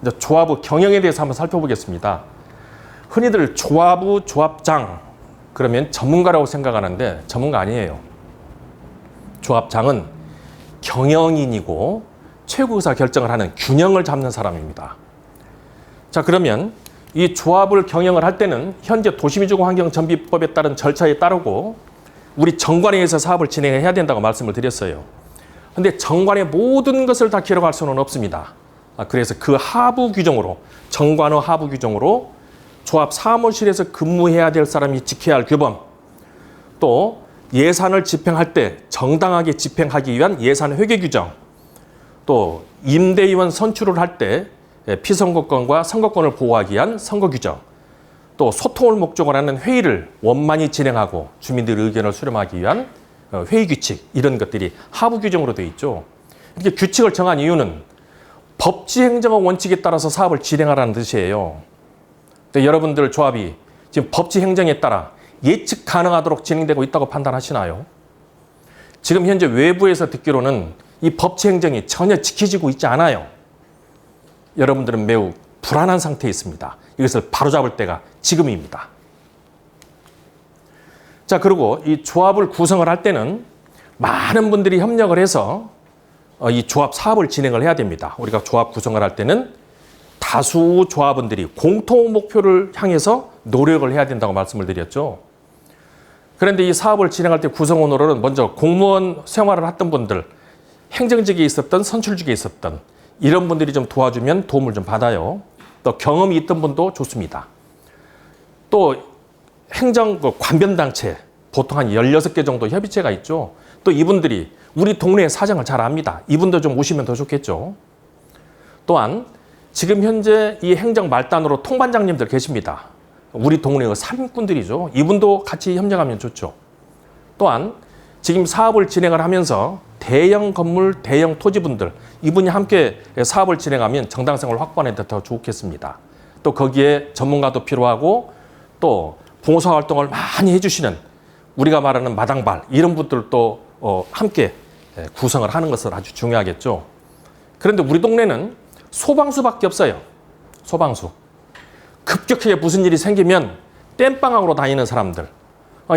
이제 조합의 경영에 대해서 한번 살펴보겠습니다. 흔히들 조합의 조합장 그러면 전문가라고 생각하는데 전문가 아니에요. 조합장은 경영인이고 최고 의사 결정을 하는 균형을 잡는 사람입니다. 자, 그러면 이 조합을 경영을 할 때는 현재 도시미주공환경정비법에 따른 절차에 따르고 우리 정관에 의해서 사업을 진행해야 된다고 말씀을 드렸어요. 근데 정관의 모든 것을 다 기록할 수는 없습니다. 그래서 그 하부 규정으로, 정관의 하부 규정으로 조합 사무실에서 근무해야 될 사람이 지켜야 할 규범, 또 예산을 집행할 때 정당하게 집행하기 위한 예산 회계 규정, 또 임대위원 선출을 할 때 피선거권과 선거권을 보호하기 위한 선거 규정, 또 소통을 목적으로 하는 회의를 원만히 진행하고 주민들의 의견을 수렴하기 위한 회의 규칙, 이런 것들이 하부 규정으로 되어 있죠. 이렇게 규칙을 정한 이유는 법치 행정의 원칙에 따라서 사업을 진행하라는 뜻이에요. 근데 여러분들 조합이 지금 법치 행정에 따라 예측 가능하도록 진행되고 있다고 판단하시나요? 지금 현재 외부에서 듣기로는 이 법치 행정이 전혀 지켜지고 있지 않아요. 여러분들은 매우 불안한 상태에 있습니다. 이것을 바로잡을 때가 지금입니다. 자, 그리고 이 조합을 구성을 할 때는 많은 분들이 협력을 해서 이 조합 사업을 진행을 해야 됩니다. 우리가 조합 구성을 할 때는 다수 조합원들이 공통 목표를 향해서 노력을 해야 된다고 말씀을 드렸죠. 그런데 이 사업을 진행할 때 구성원으로는 먼저 공무원 생활을 했던 분들, 행정직에 있었던, 선출직에 있었던 이런 분들이 좀 도와주면 도움을 좀 받아요. 또 경험이 있던 분도 좋습니다. 또 행정 관변단체, 보통 한 16개 정도 협의체가 있죠. 또 이분들이 우리 동네의 사정을 잘 압니다. 이분도 좀 오시면 더 좋겠죠. 또한 지금 현재 이 행정 말단으로 통반장님들 계십니다. 우리 동네의 살림꾼들이죠. 이분도 같이 협력하면 좋죠. 또한 지금 사업을 진행을 하면서 대형 건물, 대형 토지분들, 이분이 함께 사업을 진행하면 정당성을 확보하는 데 더 좋겠습니다. 또 거기에 전문가도 필요하고 또 봉사활동을 많이 해주시는 우리가 말하는 마당발, 이런 분들도 함께 구성을 하는 것을 아주 중요하겠죠. 그런데 우리 동네는 소방수밖에 없어요. 소방수. 급격하게 무슨 일이 생기면 땜빵하러 다니는 사람들.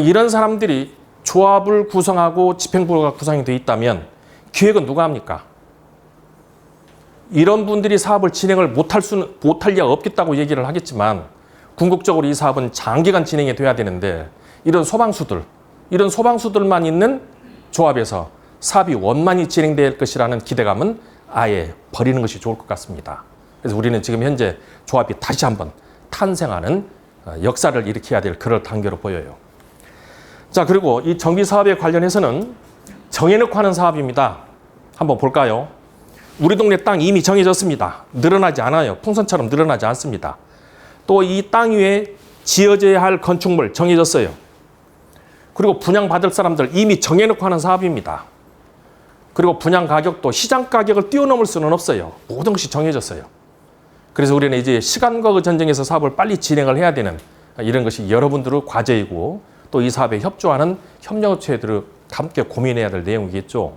이런 사람들이 조합을 구성하고 집행부가 구성이 되어 있다면 기획은 누가 합니까? 이런 분들이 사업을 진행을 못할 리가 없겠다고 얘기를 하겠지만 궁극적으로 이 사업은 장기간 진행이 돼야 되는데 이런 소방수들만 있는 조합에서 사업이 원만히 진행될 것이라는 기대감은 아예 버리는 것이 좋을 것 같습니다. 그래서 우리는 지금 현재 조합이 다시 한번 탄생하는 역사를 일으켜야 될 그럴 단계로 보여요. 자, 그리고 이 정비 사업에 관련해서는 정해놓고 하는 사업입니다. 한번 볼까요? 우리 동네 땅 이미 정해졌습니다. 늘어나지 않아요. 풍선처럼 늘어나지 않습니다. 또 이 땅 위에 지어져야 할 건축물 정해졌어요. 그리고 분양받을 사람들 이미 정해놓고 하는 사업입니다. 그리고 분양 가격도 시장 가격을 뛰어넘을 수는 없어요. 모든 것이 정해졌어요. 그래서 우리는 이제 시간과 그 전쟁에서 사업을 빨리 진행을 해야 되는 이런 것이 여러분들의 과제이고 또 이 사업에 협조하는 협력업체들을 함께 고민해야 될 내용이겠죠.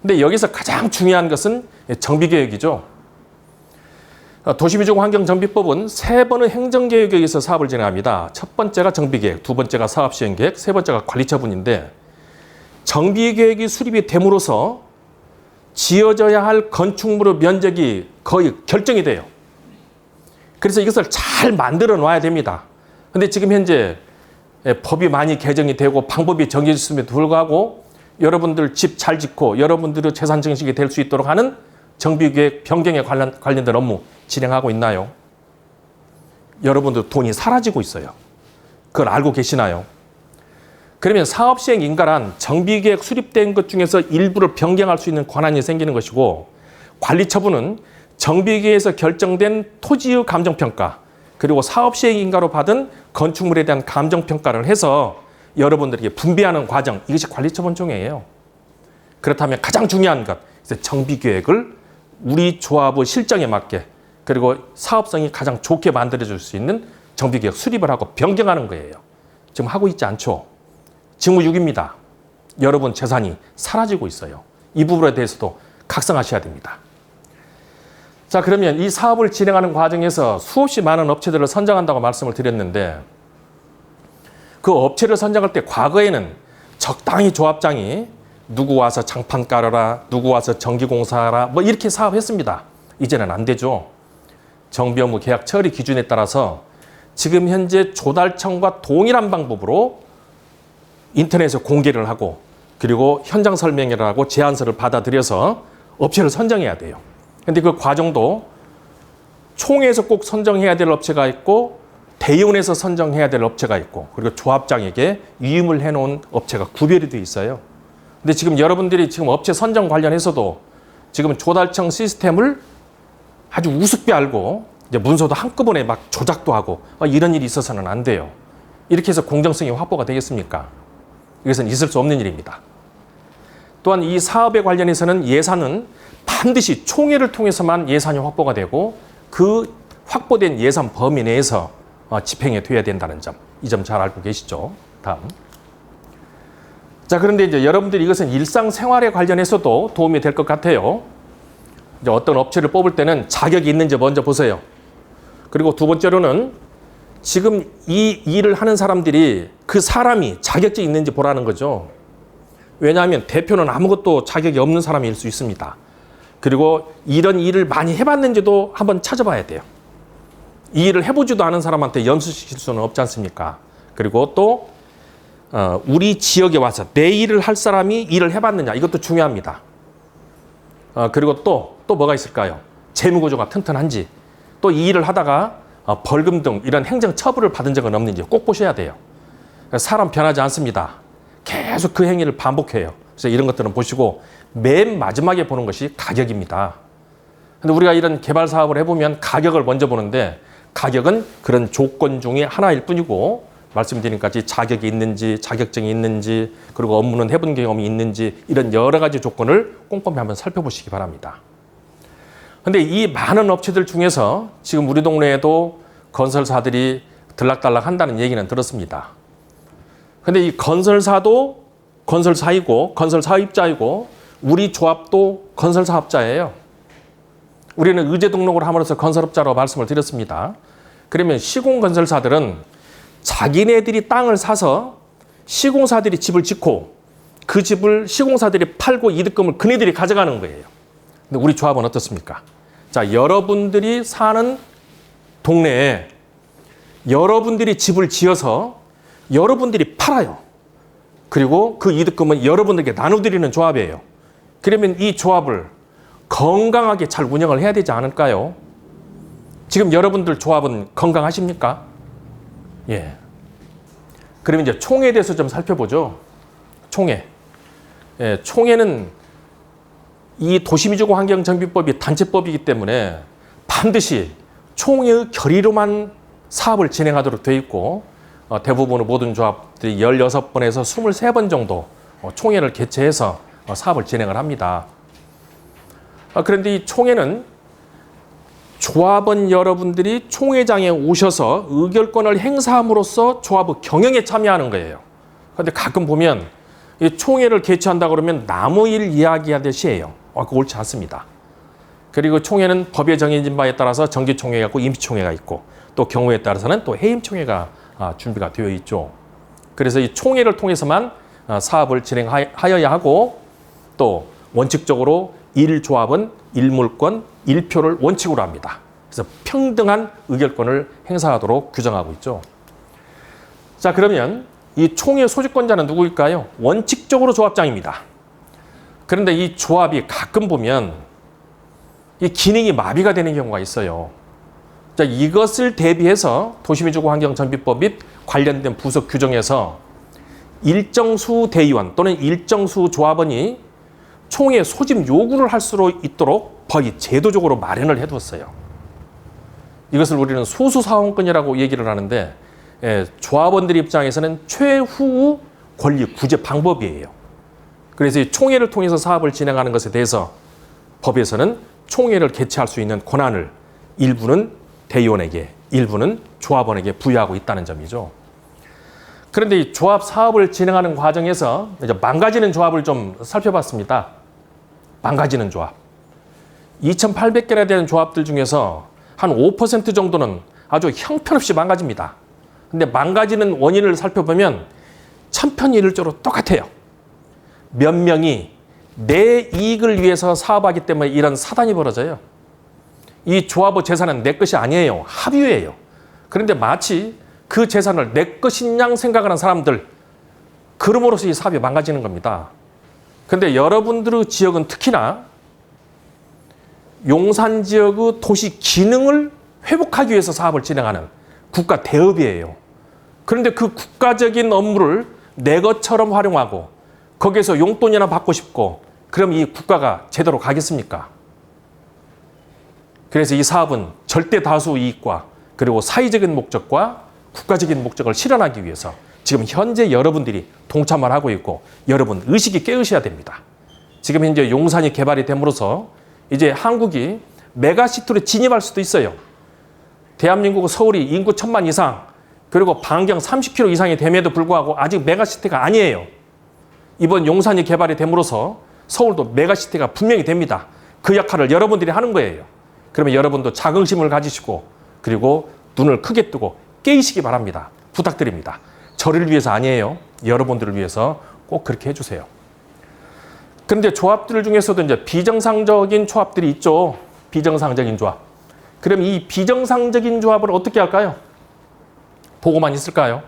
근데 여기서 가장 중요한 것은 정비계획이죠. 도시미주공환경정비법은 3번의 행정계획에 의해서 사업을 진행합니다. 첫 번째가 정비계획, 두 번째가 사업시행계획, 세 번째가 관리처분인데 정비계획이 수립이 됨으로써 지어져야 할 건축물의 면적이 거의 결정이 돼요. 그래서 이것을 잘 만들어 놔야 됩니다. 근데 지금 현재 법이 많이 개정이 되고 방법이 정해졌음에도 불구하고 여러분들 집 잘 짓고 여러분들의 재산 증식이 될 수 있도록 하는 정비계획 변경에 관련된 업무 진행하고 있나요? 여러분들 돈이 사라지고 있어요. 그걸 알고 계시나요? 그러면 사업시행 인가란 정비계획 수립된 것 중에서 일부를 변경할 수 있는 권한이 생기는 것이고 관리처분은 정비계획에서 결정된 토지의 감정평가 그리고 사업시행 인가로 받은 건축물에 대한 감정평가를 해서 여러분들에게 분배하는 과정, 이것이 관리처분종이에요. 그렇다면 가장 중요한 것, 정비계획을 우리 조합의 실정에 맞게 그리고 사업성이 가장 좋게 만들어줄 수 있는 정비계획 수립을 하고 변경하는 거예요. 지금 하고 있지 않죠? 직무유기입니다. 여러분 재산이 사라지고 있어요. 이 부분에 대해서도 각성하셔야 됩니다. 자, 그러면 이 사업을 진행하는 과정에서 수없이 많은 업체들을 선정한다고 말씀을 드렸는데 그 업체를 선정할 때 과거에는 적당히 조합장이 누구 와서 장판 깔아라, 누구 와서 전기공사하라 뭐 이렇게 사업했습니다. 이제는 안 되죠. 정비업무 계약 처리 기준에 따라서 지금 현재 조달청과 동일한 방법으로 인터넷에 공개를 하고 그리고 현장 설명회를 하고 제안서를 받아들여서 업체를 선정해야 돼요. 근데 그 과정도 총회에서 꼭 선정해야 될 업체가 있고 대의원에서 선정해야 될 업체가 있고 그리고 조합장에게 위임을 해놓은 업체가 구별이 돼 있어요. 근데 지금 여러분들이 지금 업체 선정 관련해서도 지금 조달청 시스템을 아주 우습게 알고 이제 문서도 한꺼번에 막 조작도 하고 이런 일이 있어서는 안 돼요. 이렇게 해서 공정성이 확보가 되겠습니까? 이것은 있을 수 없는 일입니다. 또한 이 사업에 관련해서는 예산은 반드시 총회를 통해서만 예산이 확보가 되고 그 확보된 예산 범위 내에서 집행이 돼야 된다는 점, 이 점 잘 알고 계시죠? 다음. 자, 그런데 이제 여러분들이 이것은 일상생활에 관련해서도 도움이 될 것 같아요. 이제 어떤 업체를 뽑을 때는 자격이 있는지 먼저 보세요. 그리고 두 번째로는 지금 이 일을 하는 사람들이 그 사람이 자격증이 있는지 보라는 거죠. 왜냐하면 대표는 아무것도 자격이 없는 사람일 수 있습니다. 그리고 이런 일을 많이 해봤는지도 한번 찾아봐야 돼요. 이 일을 해보지도 않은 사람한테 연수시킬 수는 없지 않습니까? 그리고 또 우리 지역에 와서 내 일을 할 사람이 일을 해봤느냐 이것도 중요합니다. 그리고 또 뭐가 있을까요? 재무구조가 튼튼한지 또 이 일을 하다가 벌금 등 이런 행정 처벌을 받은 적은 없는지 꼭 보셔야 돼요. 사람 변하지 않습니다. 계속 그 행위를 반복해요. 그래서 이런 것들은 보시고 맨 마지막에 보는 것이 가격입니다. 근데 우리가 이런 개발 사업을 해보면 가격을 먼저 보는데 가격은 그런 조건 중에 하나일 뿐이고 말씀드린 것같이 자격이 있는지 자격증이 있는지 그리고 업무는 해본 경험이 있는지 이런 여러 가지 조건을 꼼꼼히 한번 살펴보시기 바랍니다. 근데 이 많은 업체들 중에서 지금 우리 동네에도 건설사들이 들락달락 한다는 얘기는 들었습니다. 근데 이 건설사도 건설사이고 건설사업자이고 우리 조합도 건설사업자예요. 우리는 의제 등록을 함으로써 건설업자라고 말씀을 드렸습니다. 그러면 시공건설사들은 자기네들이 땅을 사서 시공사들이 집을 짓고 그 집을 시공사들이 팔고 이득금을 그네들이 가져가는 거예요. 근데 우리 조합은 어떻습니까? 자, 여러분들이 사는 동네에 여러분들이 집을 지어서 여러분들이 팔아요. 그리고 그 이득금은 여러분들에게 나눠드리는 조합이에요. 그러면 이 조합을 건강하게 잘 운영을 해야 되지 않을까요? 지금 여러분들 조합은 건강하십니까? 예. 그럼 이제 총회에 대해서 좀 살펴보죠. 총회. 예, 총회는 이 도시미주공 환경정비법이 단체법이기 때문에 반드시 총회의 결의로만 사업을 진행하도록 되어 있고 대부분의 모든 조합들이 16번에서 23번 정도 총회를 개최해서 사업을 진행을 합니다. 그런데 이 총회는 조합원 여러분들이 총회장에 오셔서 의결권을 행사함으로써 조합의 경영에 참여하는 거예요. 그런데 가끔 보면 이 총회를 개최한다 그러면 나무 일 이야기하듯이 해요. 그거 옳지 않습니다. 그리고 총회는 법에 정해진 바에 따라서 정기총회가 있고 임시총회가 있고 또 경우에 따라서는 또 해임총회가 준비가 되어 있죠. 그래서 이 총회를 통해서만 사업을 진행하여야 하고 또 원칙적으로 1조합은 1물권 1표를 원칙으로 합니다. 그래서 평등한 의결권을 행사하도록 규정하고 있죠. 자, 그러면 이 총회 소집권자는 누구일까요? 원칙적으로 조합장입니다. 그런데 이 조합이 가끔 보면 이 기능이 마비가 되는 경우가 있어요. 자, 이것을 대비해서 도시미주공환경정비법 및 관련된 부속 규정에서 일정 수 대의원 또는 일정 수 조합원이 총회 소집 요구를 할 수 있도록 법이 제도적으로 마련을 해두었어요. 이것을 우리는 소수사원권이라고 얘기를 하는데 조합원들 입장에서는 최후 권리 구제 방법이에요. 그래서 이 총회를 통해서 사업을 진행하는 것에 대해서 법에서는 총회를 개최할 수 있는 권한을 일부는 대의원에게, 일부는 조합원에게 부여하고 있다는 점이죠. 그런데 이 조합 사업을 진행하는 과정에서 이제 망가지는 조합을 좀 살펴봤습니다. 망가지는 조합. 2,800개나 되는 조합들 중에서 한 5% 정도는 아주 형편없이 망가집니다. 근데 망가지는 원인을 살펴보면 천편일률적으로 똑같아요. 몇 명이 내 이익을 위해서 사업하기 때문에 이런 사단이 벌어져요. 이 조합의 재산은 내 것이 아니에요. 합유예요. 그런데 마치 그 재산을 내 것인 양 생각하는 사람들, 그럼으로써 이 사업이 망가지는 겁니다. 그런데 여러분들의 지역은 특히나 용산 지역의 도시 기능을 회복하기 위해서 사업을 진행하는 국가 대업이에요. 그런데 그 국가적인 업무를 내 것처럼 활용하고 거기에서 용돈이나 받고 싶고, 그럼 이 국가가 제대로 가겠습니까? 그래서 이 사업은 절대 다수 이익과 그리고 사회적인 목적과 국가적인 목적을 실현하기 위해서 지금 현재 여러분들이 동참을 하고 있고, 여러분 의식이 깨으셔야 됩니다. 지금 현재 용산이 개발이 됨으로써 이제 한국이 메가시티로 진입할 수도 있어요. 대한민국 서울이 인구 1,000만 이상, 그리고 반경 30km 이상이 됨에도 불구하고 아직 메가시티가 아니에요. 이번 용산이 개발이 됨으로써 서울도 메가시티가 분명히 됩니다. 그 역할을 여러분들이 하는 거예요. 그러면 여러분도 자긍심을 가지시고, 그리고 눈을 크게 뜨고 깨이시기 바랍니다. 부탁드립니다. 저를 위해서 아니에요. 여러분들을 위해서 꼭 그렇게 해주세요. 그런데 조합들 중에서도 이제 비정상적인 조합들이 있죠. 비정상적인 조합. 그럼 이 비정상적인 조합을 어떻게 할까요? 보고만 있을까요?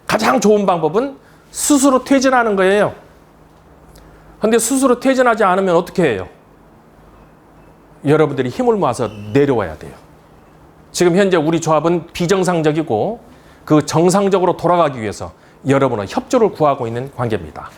가장 좋은 방법은 스스로 퇴진하는 거예요. 그런데 스스로 퇴진하지 않으면 어떻게 해요? 여러분들이 힘을 모아서 내려와야 돼요. 지금 현재 우리 조합은 비정상적이고 그 정상적으로 돌아가기 위해서 여러분의 협조를 구하고 있는 관계입니다.